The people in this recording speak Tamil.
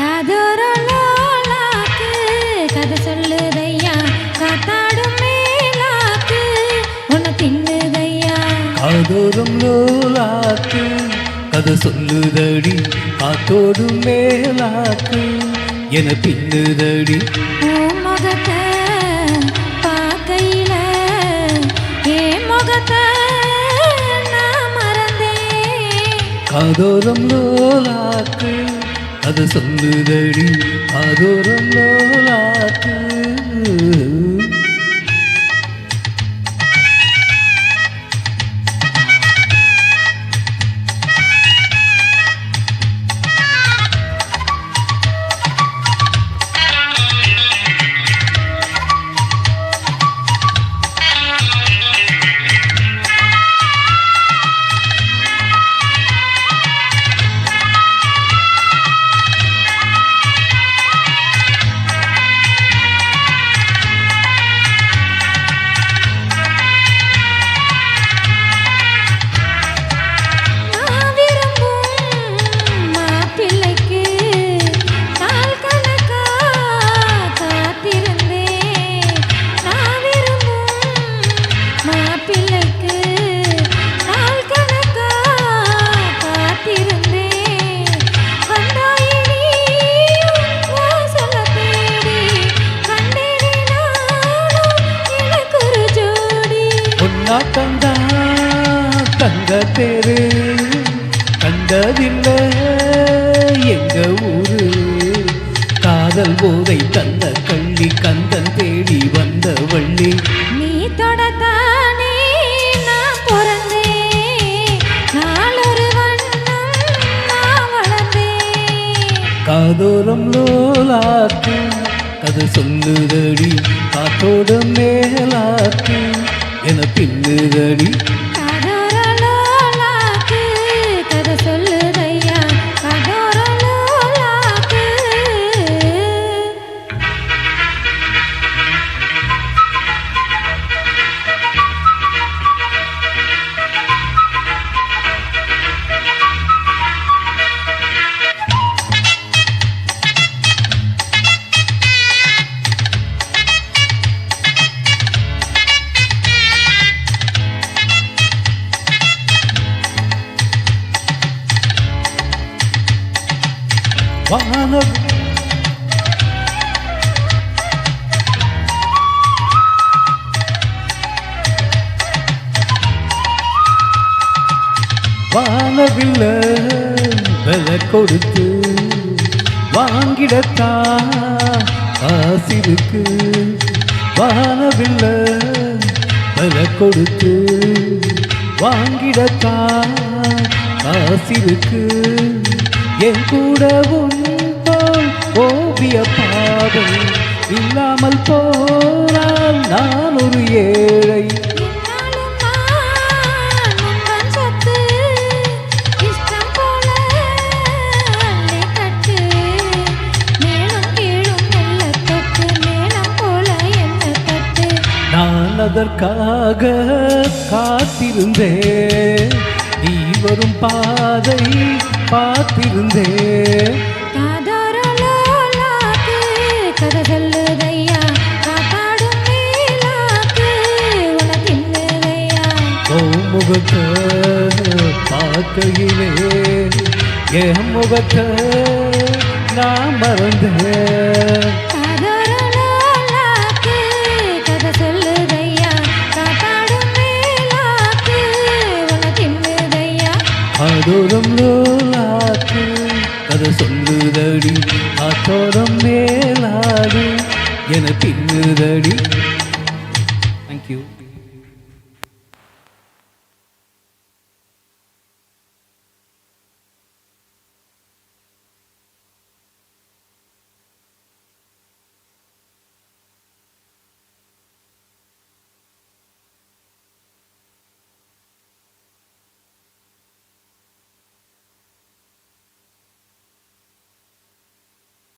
காதோரலோலாக்கு கதை சொல்லுதையா காத்தாடும் மேலாக்கு உன்னை தின்னுதையா. காதோரம் லோலாக்கு கதை சொல்லுதடி காத்தோடும் மேலாக்கு என பின்னுதடி. முகத்தை பார்க்கையில என் முகத்தை நான் மறந்தேன். காதோரம் லோலாக்கு கதை சொல்லுதடி காதோரம் லோலாக்கு. தந்தா தங்க தேரு கண்டதில்லை எங்க ஊரு. காதல் போதை தந்த கள்ளி கந்தன் தேடி வந்த வள்ளி. நீ தொடத்தானே நான் பிறந்தேன் நாளொரு வண்ணம் நான் வளர்ந்தேன். காதோரம் லோலாக்கு கதை சொல்லுதடி காத்தோட மேலாக்கு என பின்னுதடி. காதோரலோலாக்கு கதை சொல்லுதையா காதோரலோலாக்கு. வானவில்ல விலை கொடுத்து வாங்கிடத்தான் காசிருக்கு. வானவில்ல விலை கொடுத்து வாங்கிடத்தான் காசிருக்கு. என் கூட உன்போல் ஓவிய பாதை இல்லாமல் போனால் நான் ஒரு ஏழை. நான் அதற்காக காத்திருந்தேன் நீ வரும் பாதை பார்த்திருந்தேன். காதோரலோலாக்கு கதை சொல்லுதையா காத்தாடும் மேலாக்கு உன்னை தின்னுதையா. முகத்தை பார்க்கையிலே என் முகத்தை நான் மறந்தேன். காதோரலோலாக்கு கதை சொல்லுதையா காத்தாடும் மேலாக்கு உன்னை தின்னுதையா. காதோரம் லோலாக்கு கதை சொல்லுதடி காத்தோரம் மேலாடு என பின்னுதடி.